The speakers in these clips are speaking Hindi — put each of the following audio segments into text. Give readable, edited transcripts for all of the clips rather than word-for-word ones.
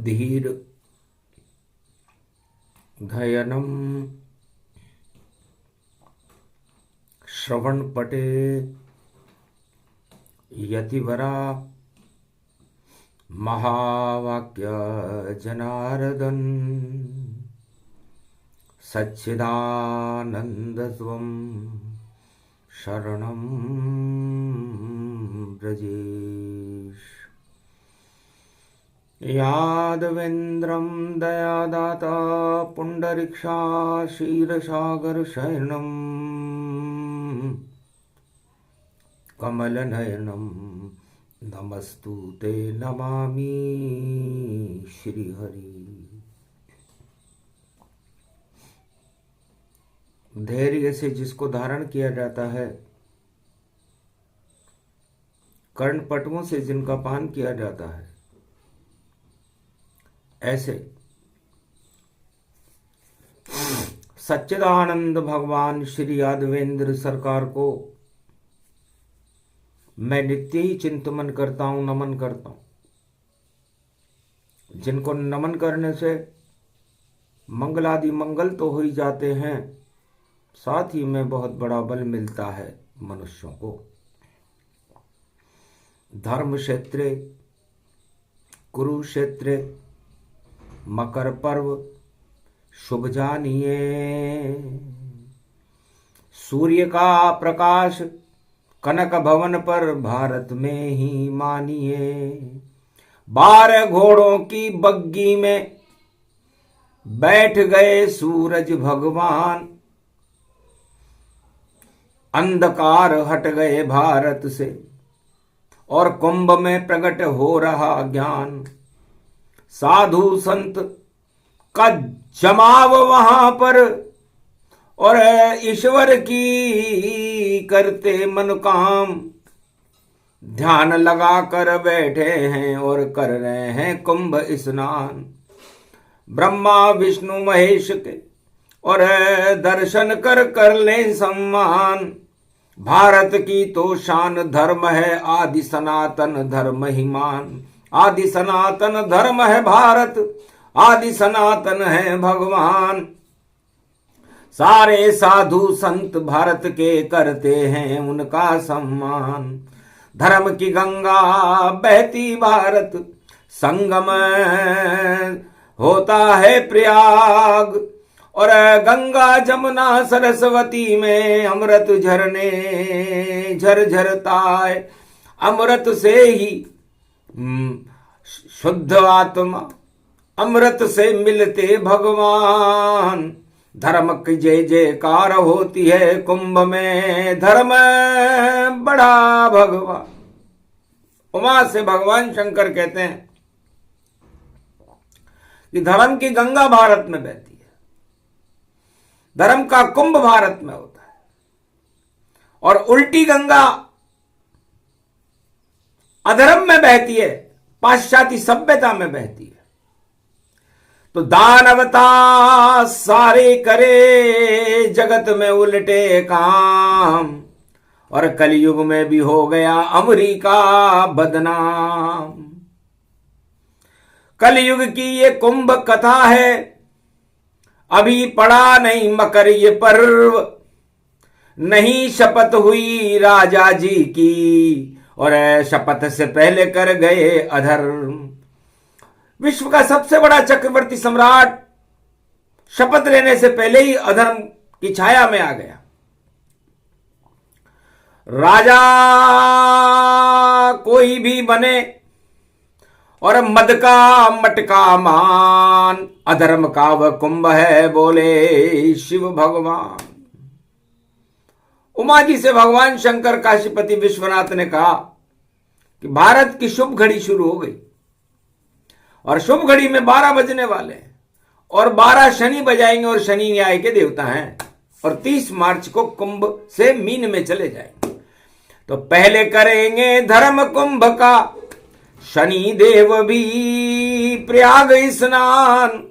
धीर धयनम श्रवणपटे यतिवरा महावाक्य जनार्दन सच्चिदानन्दत्वं शरणं व्रजेश। यादवेन्द्रं दयादाता पुण्डरीक्षा क्षीरसागरशयनं कमलनयनं नमस्तुते नमामि श्रीहरि। धैर्य से जिसको धारण किया जाता है, कर्णपटुओं से जिनका पान किया जाता है, ऐसे सच्चिदानंद भगवान श्री यादवेंद्र सरकार को मैं नित्य ही चिंतन करता हूं, नमन करता हूं। जिनको नमन करने से मंगलादि मंगल तो हो ही जाते हैं, साथ ही में बहुत बड़ा बल मिलता है मनुष्यों को। धर्म क्षेत्रे कुरुक्षेत्रे मकर पर्व शुभ जानिए। सूर्य का प्रकाश कनक भवन पर भारत में ही मानिए। 12 घोड़ों की बग्गी में बैठ गए सूरज भगवान, अंधकार हट गए भारत से और कुंभ में प्रकट हो रहा ज्ञान। साधु संत का जमाव वहां पर और ईश्वर की करते मन काम। ध्यान लगा कर बैठे हैं और कर रहे हैं कुंभ स्नान। ब्रह्मा विष्णु महेश के और दर्शन कर कर ले सम्मान। भारत की तो शान धर्म है, आदि सनातन धर्म ही मान। आदि सनातन धर्म है भारत, आदि सनातन है भगवान। सारे साधु संत भारत के करते हैं उनका सम्मान। धर्म की गंगा बहती भारत, संगम होता है प्रयाग। और गंगा जमुना सरस्वती में अमृत झरने झरझरता है। अमृत से ही शुद्ध आत्मा, अमृत से मिलते भगवान। धर्म की जय जयकार होती है कुंभ में, धर्म बड़ा भगवान। उमा से भगवान शंकर कहते हैं कि धर्म की गंगा भारत में बहती है, धर्म का कुंभ भारत में होता है। और उल्टी गंगा अधर्म में बहती है, पाश्चात्य सभ्यता में बहती है। तो दानवता सारे करे जगत में उल्टे काम। और कलयुग में भी हो गया अमेरिका बदनाम। कलयुग की ये कुंभ कथा है, अभी पड़ा नहीं मकर ये पर्व। नहीं शपथ हुई राजा जी की और शपथ से पहले कर गए अधर्म। विश्व का सबसे बड़ा चक्रवर्ती सम्राट शपथ लेने से पहले ही अधर्म की छाया में आ गया। राजा कोई भी बने और मद का मटका मान, अधर्म का वह कुंभ है बोले शिव भगवान। उमा जी से भगवान शंकर काशीपति विश्वनाथ ने कहा कि भारत की शुभ घड़ी शुरू हो गई और शुभ घड़ी में 12 बजने वाले हैं और 12 शनि बजाएंगे और शनि न्याय के देवता हैं और 30 मार्च को कुंभ से मीन में चले जाएंगे। तो पहले करेंगे धर्म कुंभ का शनि देव भी प्रयाग स्नान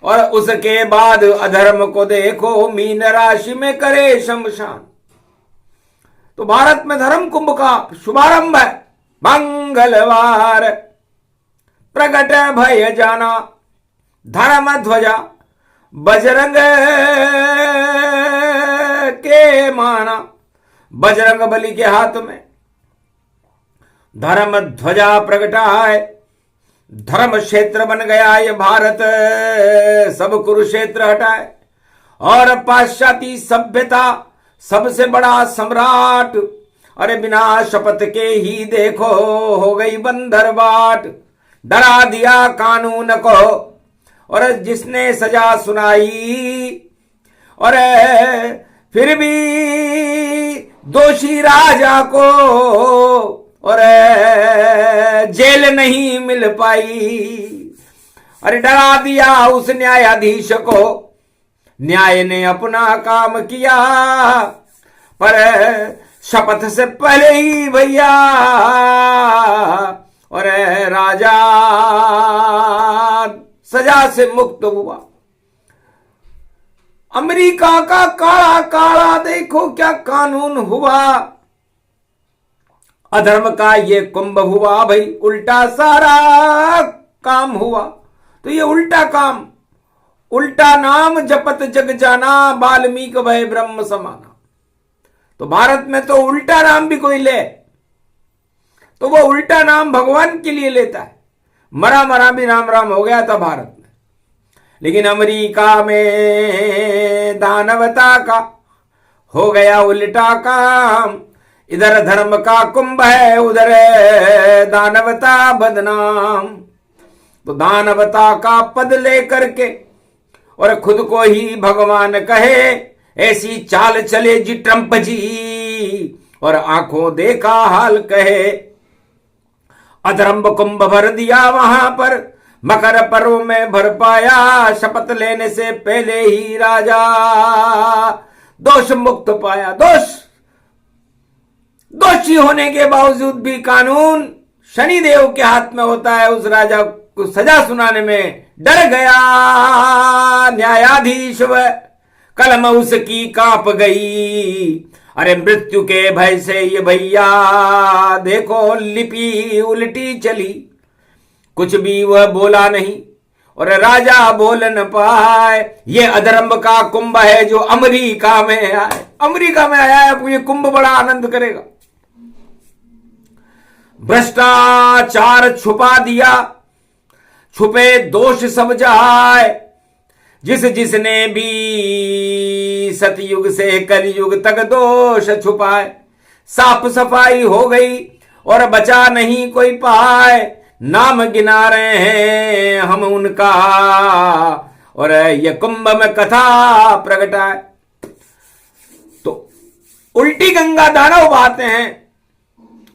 और उसके बाद अधर्म को देखो मीन राशि में करे शमशान। तो भारत में धर्म कुंभ का शुभारंभ है मंगलवार। प्रगट भय जाना, धर्म ध्वजा बजरंग के माना। बजरंग बली के हाथ में धर्म ध्वजा प्रगटाए, धर्म क्षेत्र बन गया ये भारत, सब कुरुक्षेत्र हटाए। और पाश्चात्य सभ्यता सबसे बड़ा सम्राट, अरे बिना शपथ के ही देखो हो गई बंदर बाट। डरा दिया कानून को और जिसने सजा सुनाई, और फिर भी दोषी राजा को और जेल नहीं मिल पाई। अरे डरा दिया उस न्यायाधीश को, न्याय ने अपना काम किया, पर शपथ से पहले ही भैया और राजा सजा से मुक्त हुआ। अमेरिका का काला काला देखो क्या कानून हुआ, अधर्म का ये कुंभ हुआ भाई, उल्टा सारा काम हुआ। तो ये उल्टा काम, उल्टा नाम जपत जग जाना, वाल्मीकि भय ब्रह्म समाना। तो भारत में तो उल्टा नाम भी कोई ले तो वो उल्टा नाम भगवान के लिए लेता है। मरा मरा भी राम राम हो गया था भारत में। लेकिन अमेरिका में दानवता का हो गया उल्टा काम, इधर धर्म का कुंभ है, उधर दानवता बदनाम। तो दानवता का पद लेकर के और खुद को ही भगवान कहे, ऐसी चाल चले जी ट्रंप जी, और आंखों देखा हाल कहे। अधर्म कुंभ भर दिया वहां पर, मकर पर्व में भर पाया, शपथ लेने से पहले ही राजा दोष मुक्त पाया। दोषी होने के बावजूद भी कानून शनिदेव के हाथ में होता है। उस राजा को सजा सुनाने में डर गया न्यायाधीश, वह कलम उसकी कांप गई। अरे मृत्यु के भय से ये भैया देखो लिपि उल्टी चली, कुछ भी वह बोला नहीं और राजा बोल न पाए। ये अधर्म का कुंभ है जो अमेरिका में आए, अमेरिका में आया है, ये कुंभ बड़ा आनंद करेगा। भ्रष्टाचार छुपा दिया, छुपे दोष सब जहाए। जिसने भी सतयुग से कलयुग तक दोष छुपाए, साफ सफाई हो गई और बचा नहीं कोई पाए। नाम गिना रहे हैं हम उनका और ये कुंभ में कथा प्रगटाए। तो उल्टी गंगा दानव बहाते हैं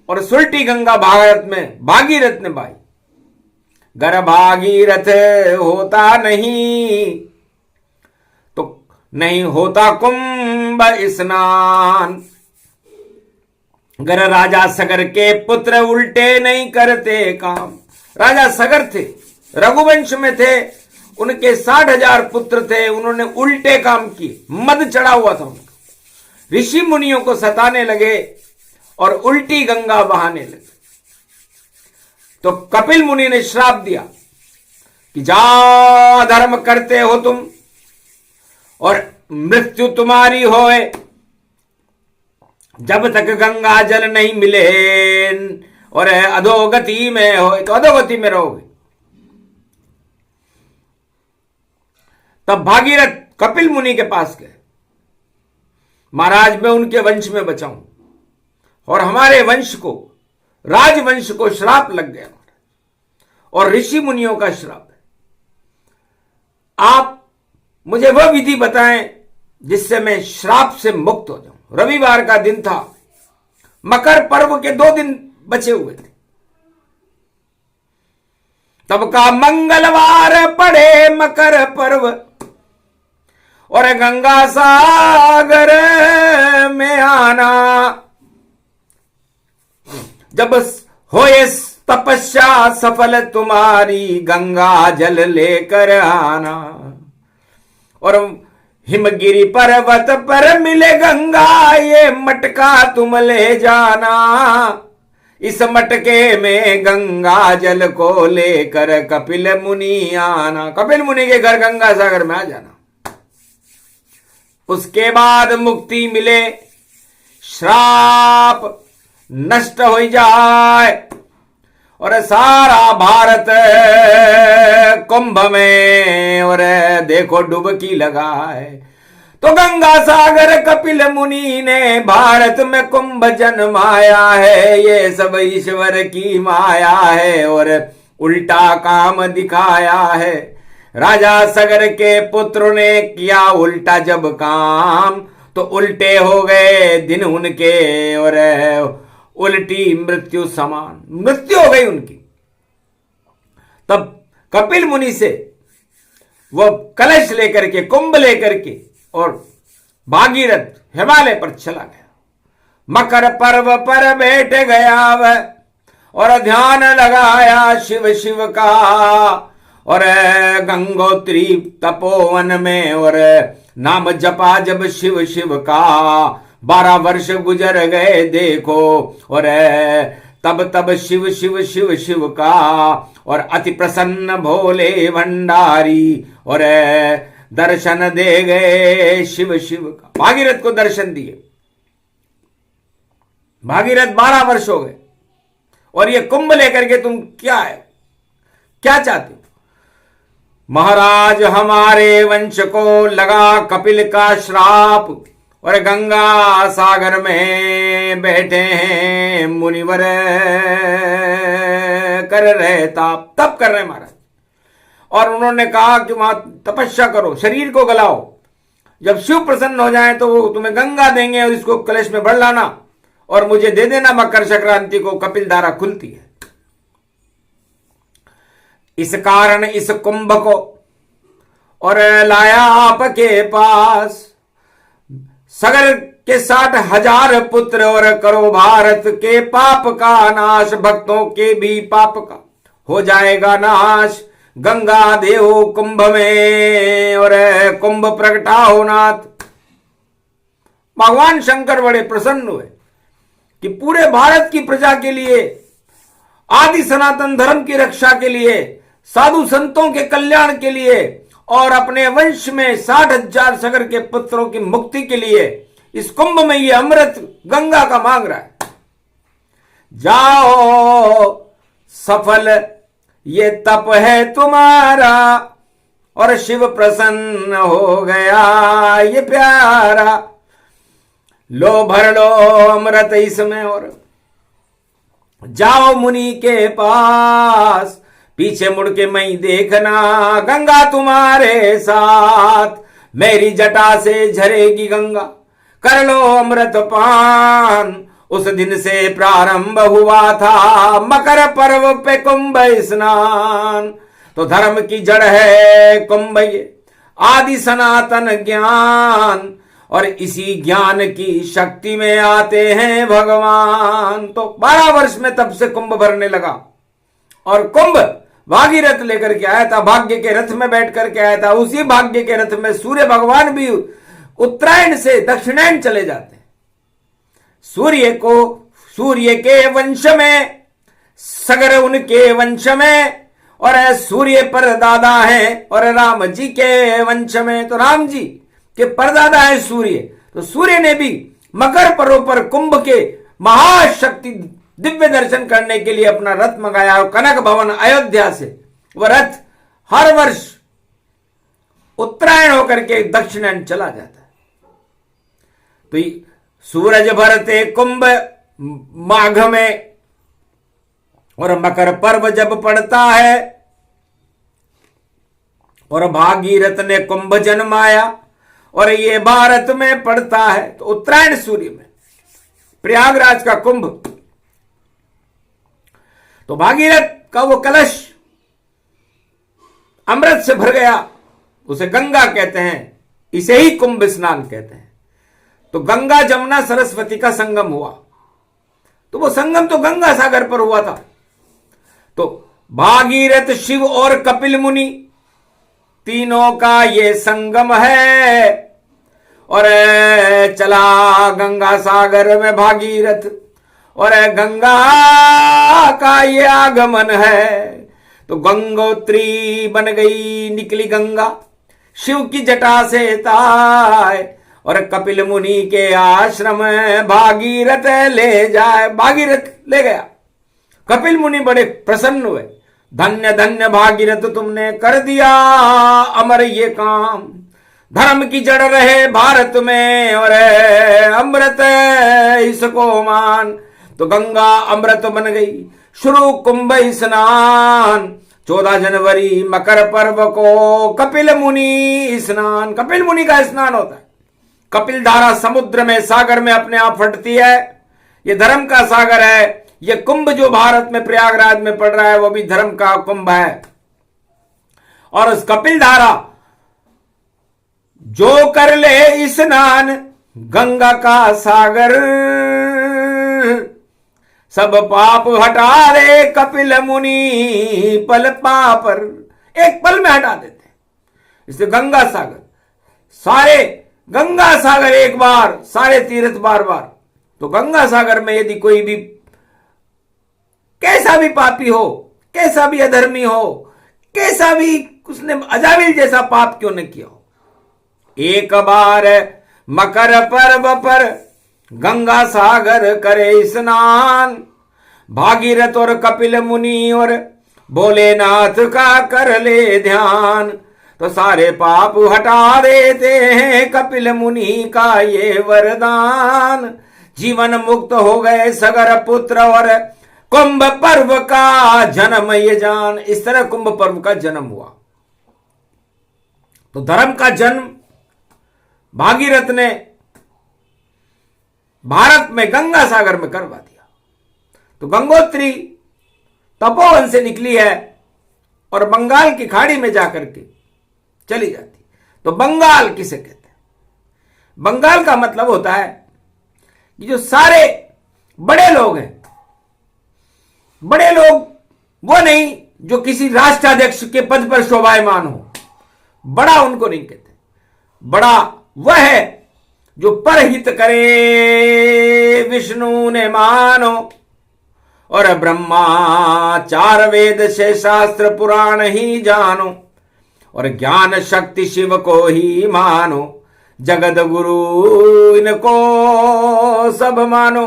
और सुलटी गंगा भारत में भागीरथ ने बहाई। गर भागीरथ होता नहीं तो नहीं होता कुंभ स्नान। गर राजा सगर के पुत्र उल्टे नहीं करते काम। राजा सगर थे, रघुवंश में थे, उनके 60,000 पुत्र थे, उन्होंने उल्टे काम किए, मद चढ़ा हुआ था उनका। ऋषि मुनियों को सताने लगे और उल्टी गंगा बहाने लगे। तो कपिल मुनि ने श्राप दिया कि जा धर्म करते हो तुम और मृत्यु तुम्हारी होए, जब तक गंगा जल नहीं मिले और अधोगति में हो तो अधोगति में रहोगे। तब भागीरथ कपिल मुनि के पास गए, महाराज मैं उनके वंश में बचाऊं और हमारे वंश को, राजवंश को श्राप लग गया और ऋषि मुनियों का श्राप है। आप मुझे वह विधि बताएं जिससे मैं श्राप से मुक्त हो जाऊं। रविवार का दिन था, मकर पर्व के 2 दिन बचे हुए थे। तब का मंगलवार पड़े मकर पर्व और गंगा सागर में आना। जब होए तपस्या सफल तुम्हारी, गंगा जल लेकर आना। और हिमगिरी पर्वत पर मिले गंगा, ये मटका तुम ले जाना। इस मटके में गंगा जल को लेकर कपिल मुनि आना। कपिल मुनि के घर गंगा सागर में आ जाना। उसके बाद मुक्ति मिले, श्राप नष्ट हो जाए और सारा भारत कुंभ में और देखो डुबकी लगाए। तो गंगा सागर कपिल मुनि ने भारत में कुंभ जन्माया है। ये सब ईश्वर की माया है और उल्टा काम दिखाया है। राजा सगर के पुत्र ने किया उल्टा जब काम, तो उल्टे हो गए दिन उनके और उल्टी मृत्यु समान मृत्यु हो गई उनकी। तब कपिल मुनि से वो कलश लेकर के, कुंभ लेकर के और भागीरथ हिमालय पर चला गया। मकर पर्व पर बैठ गया वह और ध्यान लगाया शिव शिव का और गंगोत्री तपोवन में और नाम जपा जब शिव शिव का। 12 वर्ष गुजर गए देखो और तब तब शिव शिव शिव शिव का और अति प्रसन्न भोले भंडारी और दर्शन दे गए शिव शिव का। भागीरथ को दर्शन दिए। भागीरथ 12 वर्ष हो गए और ये कुंभ लेकर के तुम क्या है, क्या चाहते हो? महाराज हमारे वंश को लगा कपिल का श्राप और गंगा सागर में बैठे हैं मुनिवर कर रहे तप कर रहे महाराज। और उन्होंने कहा कि वहां तपस्या करो, शरीर को गलाओ, जब शिव प्रसन्न हो जाए तो वो तुम्हें गंगा देंगे और इसको कलश में भर लाना और मुझे दे देना। मकर संक्रांति को कपिल धारा खुलती है। इस कारण इस कुंभ को और लाया आपके पास। सगर के 60,000 पुत्र और करो भारत के पाप का नाश। भक्तों के भी पाप का हो जाएगा नाश। गंगा देव कुंभ में और कुंभ प्रगटाओ नाथ। भगवान शंकर बड़े प्रसन्न हुए कि पूरे भारत की प्रजा के लिए, आदि सनातन धर्म की रक्षा के लिए, साधु संतों के कल्याण के लिए और अपने वंश में 60,000 सगर के पुत्रों की मुक्ति के लिए इस कुंभ में ये अमृत गंगा का मांग रहा है। जाओ सफल ये तप है तुम्हारा और शिव प्रसन्न हो गया ये प्यारा। लो भर लो अमृत इसमें और जाओ मुनि के पास। पीछे मुड़ के मैं देखना गंगा तुम्हारे साथ। मेरी जटा से झरेगी गंगा, कर लो अमृत पान। उस दिन से प्रारंभ हुआ था मकर पर्व पे कुंभ स्नान। तो धर्म की जड़ है कुंभ ये, आदि सनातन ज्ञान और इसी ज्ञान की शक्ति में आते हैं भगवान। तो 12 वर्ष में तब से कुंभ भरने लगा और कुंभ भागीरथ लेकर के आया था। भाग्य के रथ में बैठ करके आया था। उसी भाग्य के रथ में सूर्य भगवान भी उत्तरायण से दक्षिणायन चले जाते। सूर्य के वंश में, सगर उनके वंश में और सूर्य परदादा है और राम जी के वंश में। तो राम जी के परदादा है सूर्य। तो सूर्य ने भी मकर पर्व पर कुंभ के महाशक्ति दिव्य दर्शन करने के लिए अपना रथ मंगाया और कनक भवन अयोध्या से वह रथ हर वर्ष उत्तरायण होकर के दक्षिणायन चला जाता है। तो सूरज भरते कुंभ माघ में और मकर पर्व जब पड़ता है और भागीरथ ने कुंभ जन्माया और ये भारत में पड़ता है। तो उत्तरायण सूर्य में प्रयागराज का कुंभ। तो भागीरथ का वो कलश अमृत से भर गया, उसे गंगा कहते हैं, इसे ही कुंभ स्नान कहते हैं। तो गंगा जमुना सरस्वती का संगम हुआ। तो वो संगम तो गंगा सागर पर हुआ था। तो भागीरथ, शिव और कपिल मुनि तीनों का ये संगम है और चला गंगा सागर में भागीरथ और गंगा का ये आगमन है। तो गंगोत्री बन गई, निकली गंगा शिव की जटा से ताय, और कपिल मुनि के आश्रम भागीरथ ले जाए। भागीरथ ले गया। कपिल मुनि बड़े प्रसन्न हुए, धन्य धन्य भागीरथ, तुमने कर दिया अमर ये काम। धर्म की जड़ रहे भारत में, और अमृत इसको मान। तो गंगा अमृत बन गई। शुरू कुंभ स्नान, 14 जनवरी मकर पर्व को कपिल मुनि स्नान। कपिल मुनि का स्नान होता है। कपिल धारा समुद्र में, सागर में अपने आप फटती है। ये धर्म का सागर है। ये कुंभ जो भारत में प्रयागराज में पड़ रहा है, वो भी धर्म का कुंभ है। और उस कपिल धारा जो कर ले स्नान, गंगा का सागर सब पाप हटा दे कपिल मुनि पल पापर। एक पल में हटा देते। इसलिए गंगा सागर, सारे गंगा सागर एक बार, सारे तीर्थ बार बार। तो गंगा सागर में यदि कोई भी कैसा भी पापी हो, कैसा भी अधर्मी हो, कैसा भी उसने अजामिल जैसा पाप क्यों न किया हो, एक बार मकर पर्व पर गंगा सागर करे स्नान। भागीरथ और कपिल मुनि और भोलेनाथ का कर ले ध्यान। तो सारे पाप हटा देते हैं कपिल मुनि का ये वरदान। जीवन मुक्त हो गए सगर पुत्र, और कुंभ पर्व का जन्म ये जान। इस तरह कुंभ पर्व का जन्म हुआ। तो धर्म का जन्म भागीरथ ने भारत में गंगा सागर में करवा दिया। तो गंगोत्री तपोवन से निकली है और बंगाल की खाड़ी में जाकर के चली जाती। तो बंगाल किसे कहते हैं? बंगाल का मतलब होता है कि जो सारे बड़े लोग हैं, बड़े लोग वो नहीं जो किसी राष्ट्राध्यक्ष के पद पर शोभायमान हो, बड़ा उनको नहीं कहते। बड़ा वह है जो परहित करे विष्णु ने मानो, और ब्रह्मा 4 वेद से शास्त्र पुराण ही जानो, और ज्ञान शक्ति शिव को ही मानो, जगत गुरु इनको सब मानो।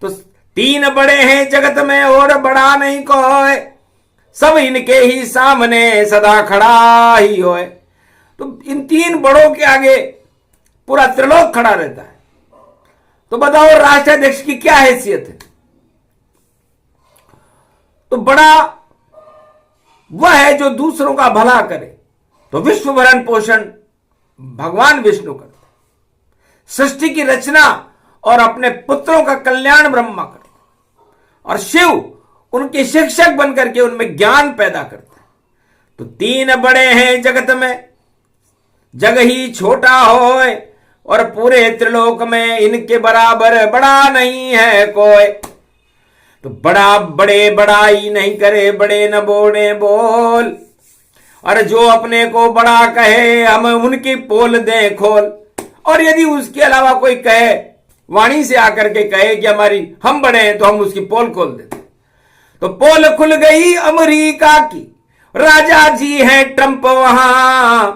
तो 3 बड़े हैं जगत में और बड़ा नहीं कोई, सब इनके ही सामने सदा खड़ा ही होए। तो इन 3 बड़ों के आगे पूरा त्रिलोक खड़ा रहता है। तो बताओ राष्ट्राध्यक्ष की क्या हैसियत है? तो बड़ा वह है जो दूसरों का भला करे। तो विश्व भरण पोषण भगवान विष्णु करते, सृष्टि की रचना और अपने पुत्रों का कल्याण ब्रह्मा करते, और शिव उनके शिक्षक बनकर के उनमें ज्ञान पैदा करता है। तो 3 बड़े हैं जगत में, जग ही छोटा होए, और पूरे त्रिलोक में इनके बराबर बड़ा नहीं है कोई। तो बड़ा बड़े बड़ाई नहीं करे, बड़े न बोले बोल, और जो अपने को बड़ा कहे हम उनकी पोल दें खोल। और यदि उसके अलावा कोई कहे, वाणी से आकर के कहे कि हमारी हम बड़े हैं, तो हम उसकी पोल खोल देते। तो पोल खुल गई अमेरिका की, राजा जी हैं ट्रंप वहां,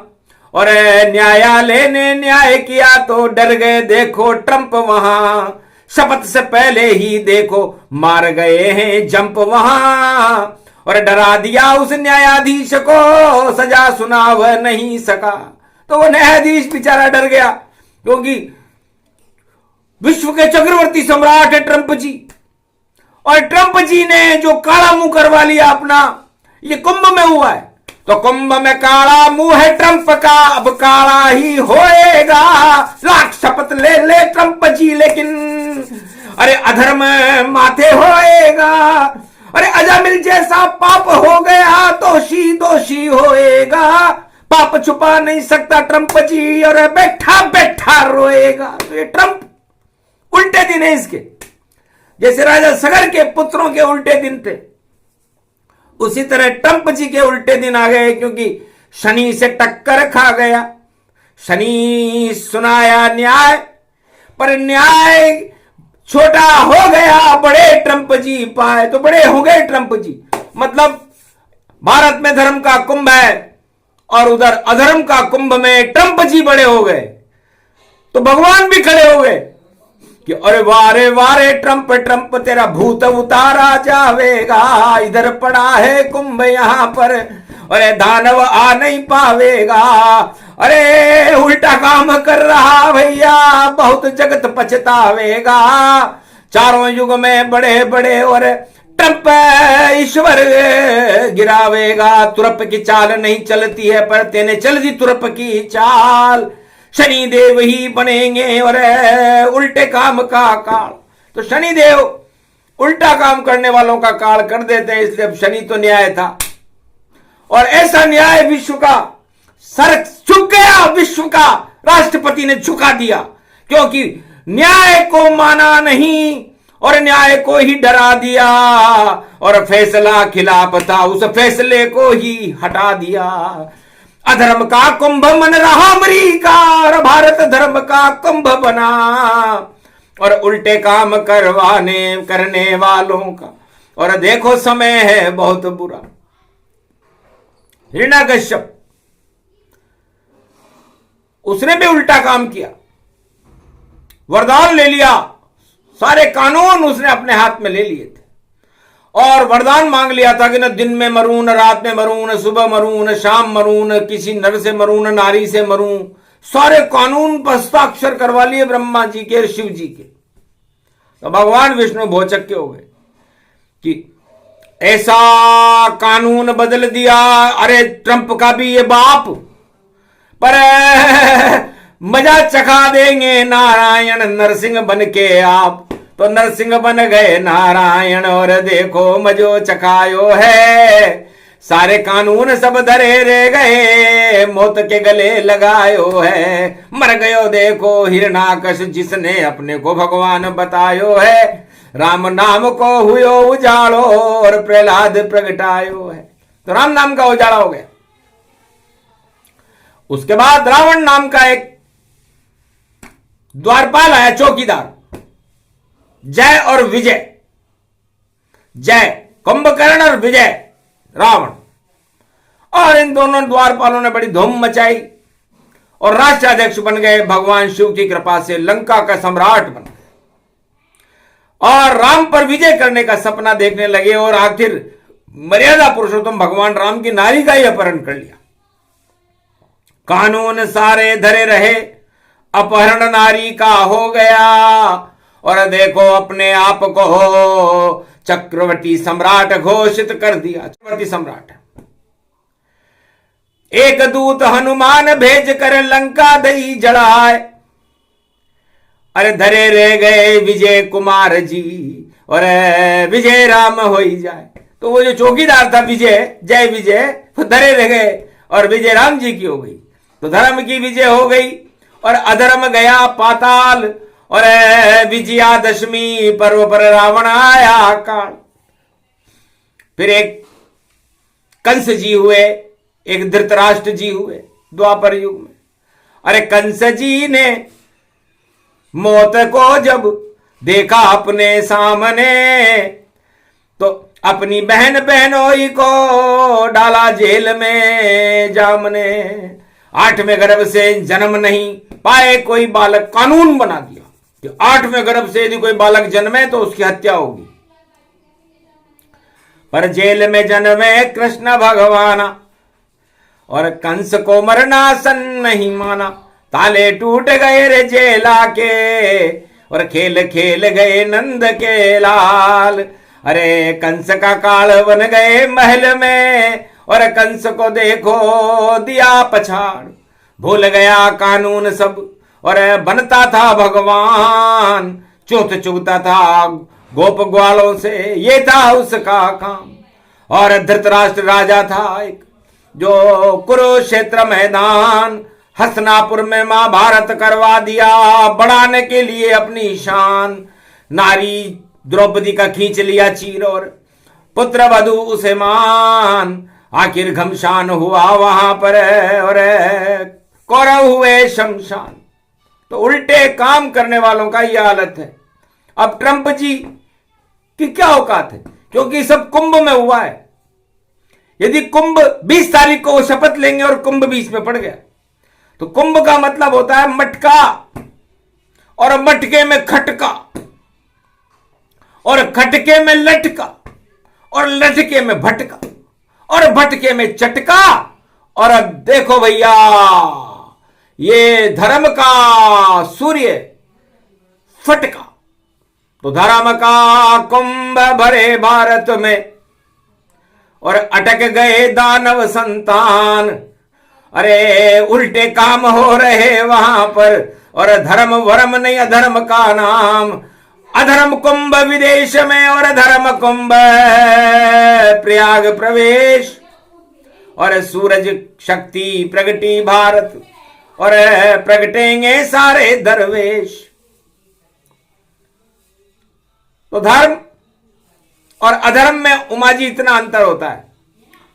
और न्यायालय ने न्याय किया तो डर गए देखो ट्रंप वहां। शपथ से पहले ही देखो मार गए हैं जंप वहां, और डरा दिया उस न्यायाधीश को, सजा सुनाव नहीं सका। तो वो न्यायाधीश बेचारा डर गया, क्योंकि विश्व के चक्रवर्ती सम्राट है ट्रंप जी, और ट्रंप जी ने जो काला मुंह करवा लिया अपना, ये कुंभ में हुआ है। तो कुंभ में काला मुंह है ट्रंप का, अब काला ही होएगा। लाख शपथ ले ले ट्रंप जी, लेकिन अरे अधर्म माथे होएगा। अरे अजामिल जैसा पाप हो गया, दोषी दोषी होएगा। पाप छुपा नहीं सकता ट्रंप जी, और बैठा बैठा रोएगा। तो ये ट्रंप उल्टे दिन है इसके, जैसे राजा सगर के पुत्रों के उल्टे दिन थे, उसी तरह ट्रंप जी के उल्टे दिन आ गए, क्योंकि शनि से टक्कर खा गया। शनि सुनाया न्याय, पर न्याय छोटा हो गया बड़े ट्रंप जी पाए, तो बड़े हो गए ट्रंप जी। मतलब भारत में धर्म का कुंभ है और उधर अधर्म का कुंभ में ट्रंप जी बड़े हो गए, तो भगवान भी खड़े हो गए कि अरे वारे ट्रंप ट्रंप तेरा भूत उतारा जावेगा, इधर पड़ा है कुंभ यहां पर, अरे दानव आ नहीं पावेगा, अरे उल्टा काम कर रहा भैया, बहुत जगत पछतावेगा, चारों युग में बड़े बड़े और ट्रंप ईश्वर गिरावेगा, तुरप की चाल नहीं चलती है पर तेने चल दी तुरप की चाल, शनि देव ही बनेंगे और उल्टे काम का काल। तो शनि देव उल्टा काम करने वालों का काल कर देते हैं, इसलिए अब शनि तो न्याय था और ऐसा न्याय विश्व का सर झुक गया, विश्व का राष्ट्रपति ने झुका दिया, क्योंकि न्याय को माना नहीं और न्याय को ही डरा दिया और फैसला खिलाफ था उस फैसले को ही हटा दिया। अधर्म का कुंभ मन रहा अमरीका और भारत धर्म का कुंभ बना, और उल्टे काम करने वालों का और देखो समय है बहुत बुरा। हिरण्यकश्यप उसने भी उल्टा काम किया, वरदान ले लिया, सारे कानून उसने अपने हाथ में ले लिए थे और वरदान मांग लिया था कि न दिन में मरूं, न रात में मरूं, न सुबह मरूं, न शाम मरूं, न किसी नर से मरूं, न नारी से मरूं। सारे कानून पर हस्ताक्षर करवा लिए ब्रह्मा जी के, शिव जी के। तो भगवान विष्णु भौचक्के हो गए कि ऐसा कानून बदल दिया, अरे ट्रंप का भी ये बाप, पर मजा चखा देंगे नारायण नरसिंह बन के आप। तो नरसिंह बन गए नारायण और देखो मजो चखायो है, सारे कानून सब धरे रह गए, मौत के गले लगायो है, मर गयो देखो हिरणाकश जिसने अपने को भगवान बतायो है, राम नाम को हुयो उजाड़ो और प्रहलाद प्रगटायो है। तो राम नाम का उजाड़ा हो गया। उसके बाद रावण नाम का एक द्वारपाल आया, चौकीदार, जय और विजय, जय कुंभकर्ण और विजय रावण, और इन दोनों द्वारपालों ने बड़ी धूम मचाई और राष्ट्राध्यक्ष बन गए, भगवान शिव की कृपा से लंका का सम्राट बन गए और राम पर विजय करने का सपना देखने लगे और आखिर मर्यादा पुरुषोत्तम भगवान राम की नारी का ही अपहरण कर लिया। कानून सारे धरे रहे, अपहरण नारी का हो गया और देखो अपने आप को चक्रवर्ती सम्राट घोषित कर दिया। चक्रवर्ती सम्राट एक दूत हनुमान भेज कर लंका दई जड़ाए, अरे धरे रह गए विजय कुमार जी और विजय राम हो ही जाए। तो वो जो चौकीदार था विजय, जय विजय, वो धरे रह गए और विजय राम जी की हो गई। तो धर्म की विजय हो गई और अधर्म गया पाताल और विजयादशमी पर्व पर रावण आया काल। फिर एक कंस जी हुए, एक धृतराष्ट्र जी हुए द्वापर युग में। अरे कंस जी ने मौत को जब देखा अपने सामने, तो अपनी बहन बहनोई को डाला जेल में जामने। 8वें गर्भ से जन्म नहीं पाए कोई बालक, कानून बना दिया कि 8वें गर्भ से यदि कोई बालक जन्मे तो उसकी हत्या होगी। पर जेल में जन्मे कृष्ण भगवाना और कंस को मरना सन नहीं माना। ताले टूट गए रे जेला के और खेल खेल गए नंद के लाल। अरे कंस का काल बन गए महल में और कंस को देखो दिया पछाड़। भूल गया कानून सब और बनता था भगवान, चौथ चुगता था गोप ग्वालों से, ये था उसका काम। और धृतराष्ट्र राजा था एक, जो कुरुक्षेत्र मैदान हसनापुर में महाभारत करवा दिया, बढ़ाने के लिए अपनी शान। नारी द्रौपदी का खींच लिया चीर और पुत्र वधु उसे मान। आखिर घमशान हुआ वहां पर और कौरव हुए शमशान। तो उल्टे काम करने वालों का यह हालत है। अब ट्रंप जी की क्या औकात है, क्योंकि सब कुंभ में हुआ है। यदि कुंभ 20 तारीख को वो शपथ लेंगे और कुंभ 20 में पड़ गया, तो कुंभ का मतलब होता है मटका, और मटके में खटका, और खटके में लटका, और लटके में भटका, और भटके में चटका। और अब देखो भैया, ये धर्म का सूर्य फटका। तो धर्म का कुंभ भरे भारत में, और अटक गए दानव संतान। अरे उल्टे काम हो रहे वहां पर, और धर्म वर्म नहीं अधर्म का नाम। अधर्म कुंभ विदेश में, और धर्म कुंभ प्रयाग प्रवेश। और सूरज शक्ति प्रगटी भारत, और प्रगटेंगे सारे दरवेश। तो धर्म और अधर्म में उमाजी इतना अंतर होता है।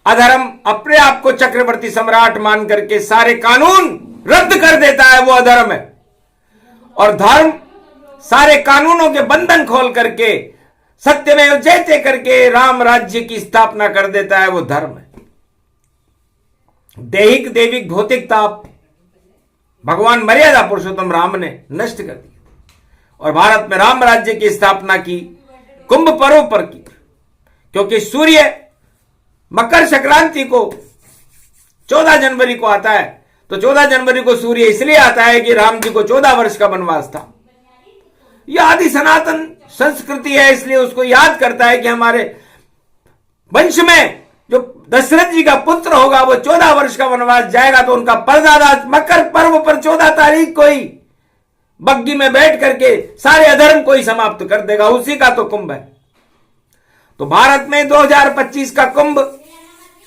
अधर्म अपने आप को चक्रवर्ती सम्राट मान करके सारे कानून रद्द कर देता है, वो अधर्म है। और धर्म सारे कानूनों के बंधन खोल करके सत्यमेव जयते करके राम राज्य की स्थापना कर देता है, वो धर्म है। दैहिक दैविक भौतिकता भगवान मर्यादा पुरुषोत्तम राम ने नष्ट कर दी, और भारत में राम राज्य की स्थापना की कुंभ पर्व पर की। क्योंकि सूर्य मकर संक्रांति को 14 जनवरी को आता है, तो 14 जनवरी को सूर्य इसलिए आता है कि राम जी को 14 वर्ष का वनवास था। यह आदि सनातन संस्कृति है, इसलिए उसको याद करता है कि हमारे वंश में जो दशरथ जी का पुत्र होगा वो 14 वर्ष का वनवास जाएगा, तो उनका परदादा मकर पर्व पर 14 तारीख को ही बग्गी में बैठ करके सारे अधर्म को ही समाप्त कर देगा। उसी का तो कुंभ है। तो भारत में 2025 का कुंभ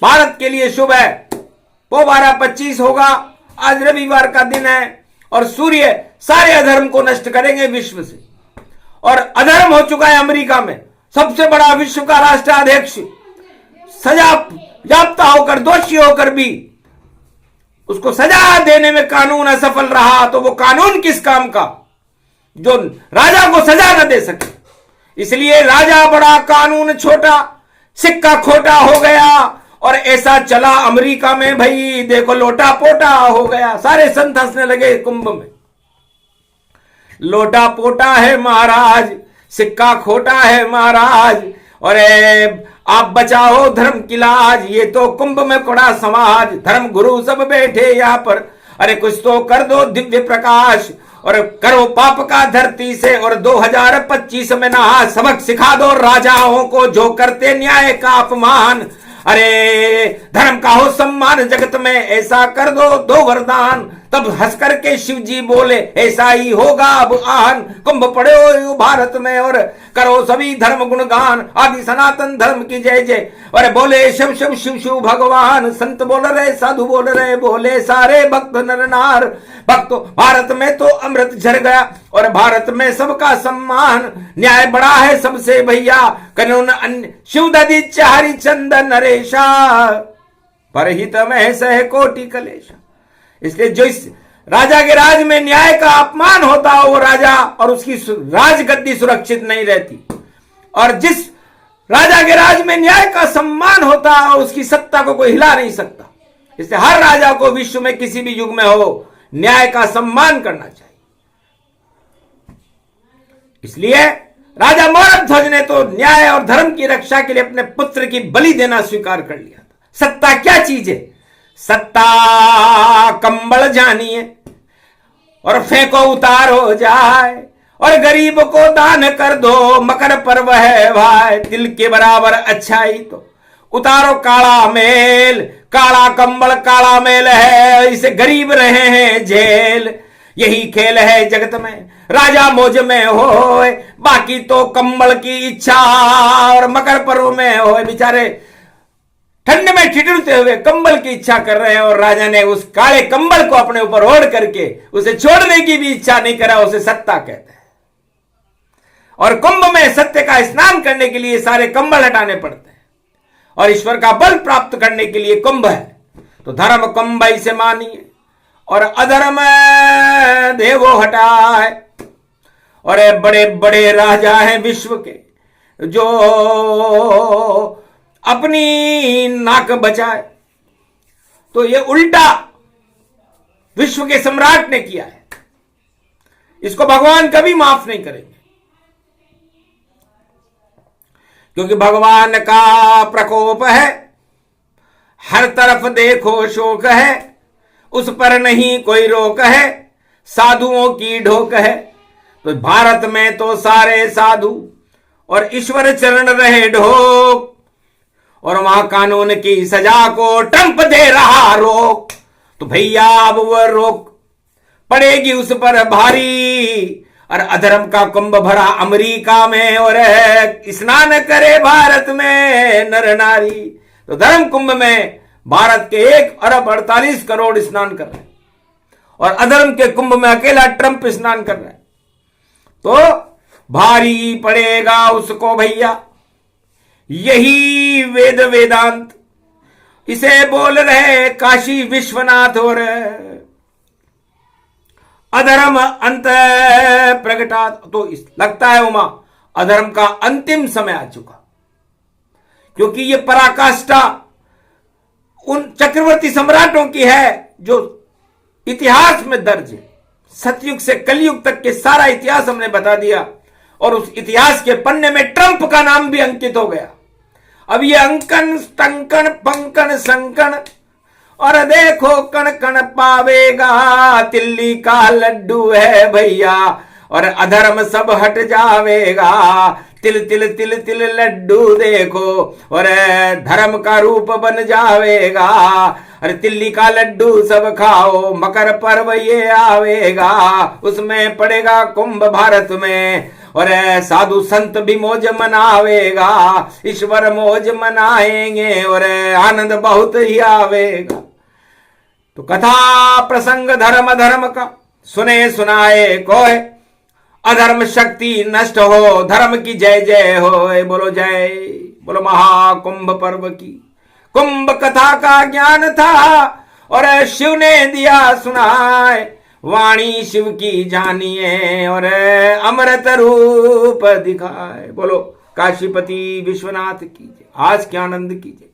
भारत के लिए शुभ है। वो 12/25 होगा, आज रविवार का दिन है, और सूर्य सारे अधर्म को नष्ट करेंगे विश्व से। और अधर्म हो चुका है अमेरिका में, सबसे बड़ा विश्व का राष्ट्राध्यक्ष सजा याफ्ता होकर, दोषी होकर भी उसको सजा देने में कानून असफल रहा। तो वो कानून किस काम का, जो राजा को सजा न दे सके। इसलिए राजा बड़ा कानून छोटा, सिक्का खोटा हो गया। और ऐसा चला अमेरिका में, भाई देखो लोटा पोटा हो गया। सारे संत हंसने लगे कुंभ में। लोटा पोटा है महाराज, सिक्का खोटा है महाराज, और आप बचाओ धर्म की लाज। ये तो कुंभ में पड़ा समाज, धर्म गुरु सब बैठे यहाँ पर। अरे कुछ तो कर दो दिव्य प्रकाश, और करो पाप का धरती से। और 2025 में नहा सबक सिखा दो राजाओं को, जो करते न्याय का अपमान। अरे धर्म का हो सम्मान जगत में, ऐसा कर दो वरदान। तब हंस करके शिव जी बोले, ऐसा ही होगा अब आन। कुंभ पड़े हो भारत में, और करो सभी धर्म गुणगान। आदि सनातन धर्म की जय जय। और बोले शिव शिव शिव शिव भगवान। संत बोल रहे, साधु बोल रहे, बोले सारे भक्त नर नार। भक्तों भारत में तो अमृत झर गया, और भारत में सबका सम्मान। न्याय बड़ा है सबसे भैया, कानून अन्य शिव दधि चारि चंदन नरेशा। परहित में सह कोटि कलेशा। इसलिए जो इस राजा के राज में न्याय का अपमान होता हो, वो राजा और उसकी राजगद्दी सुरक्षित नहीं रहती। और जिस राजा के राज में न्याय का सम्मान होता है, उसकी सत्ता को कोई हिला नहीं सकता। इसलिए हर राजा को विश्व में किसी भी युग में हो, न्याय का सम्मान करना चाहिए। इसलिए राजा मौर्यध्वज ने तो न्याय और धर्म की रक्षा के लिए अपने पुत्र की बलि देना स्वीकार कर लिया था। सत्ता क्या चीज है? सत्ता कंबल जानिए, और फेंको उतार हो जाए, और गरीब को दान कर दो। मकर पर्व है भाई, तिल के बराबर अच्छाई तो उतारो काला मेल। काला कंबल काला मेल है, इसे गरीब रहे हैं जेल। यही खेल है जगत में, राजा मौज में होए, बाकी तो कंबल की इच्छा। और मकर पर्व में होए बेचारे ठंड में ठिठुरते हुए कंबल की इच्छा कर रहे हैं, और राजा ने उस काले कंबल को अपने ऊपर ओढ़ करके उसे छोड़ने की भी इच्छा नहीं करा। उसे सत्ता कहते हैं। और कुंभ में सत्य का स्नान करने के लिए सारे कंबल हटाने पड़ते हैं, और ईश्वर का बल प्राप्त करने के लिए कुंभ है। तो धर्म कुंभ इसे मानिए, और अधर्म देवो हटाए। और बड़े बड़े राजा हैं विश्व के जो अपनी नाक बचाए, तो ये उल्टा विश्व के सम्राट ने किया है। इसको भगवान कभी माफ नहीं करेंगे, क्योंकि भगवान का प्रकोप है, हर तरफ देखो शोक है, उस पर नहीं कोई रोक है, साधुओं की ढोक है। तो भारत में तो सारे साधु और ईश्वर चरण रहे ढोक, और वहां कानून की सजा को ट्रंप दे रहा रोक। तो भैया अब वह रोक पड़ेगी उस पर भारी, और अधर्म का कुंभ भरा अमेरिका में, और स्नान करे भारत में नर नारी। तो धर्म कुंभ में भारत के 1,48 करोड़ स्नान कर रहे हैं, और अधर्म के कुंभ में अकेला ट्रंप स्नान कर रहा है। तो भारी पड़ेगा उसको भैया यही वेद वेदांत, इसे बोल रहे काशी विश्वनाथ। और अधर्म अंत प्रगटा, तो लगता है उमा अधर्म का अंतिम समय आ चुका, क्योंकि ये पराकाष्ठा उन चक्रवर्ती सम्राटों की है जो इतिहास में दर्ज है। सतयुग से कलयुग तक के सारा इतिहास हमने बता दिया, और उस इतिहास के पन्ने में ट्रंप का नाम भी अंकित हो गया। अब ये अंकन टंकन पंकन संकन, और देखो कण कण पावेगा, तिल्ली का लड्डू है भैया, और अधर्म सब हट जावेगा। तिल तिल तिल तिल लड्डू देखो, और धर्म का रूप बन जावेगा। अरे तिल्ली का लड्डू सब खाओ, मकर पर्व ये आवेगा, उसमें पड़ेगा कुंभ भारत में, और साधु संत भी मौज मनावेगा, ईश्वर मौज मनाएंगे, और आनंद बहुत ही आवेगा। तो कथा प्रसंग धर्म धर्म का सुने सुनाए कोय, अधर्म शक्ति नष्ट हो, धर्म की जय जय हो। बोलो जय, बोलो महाकुंभ पर्व की। कुंभ कथा का ज्ञान था, और शिव ने दिया सुनाए, वाणी शिव की जानिए, और अमृत रूप दिखाए। बोलो काशीपति विश्वनाथ की जय। आज के आनंद कीजिए।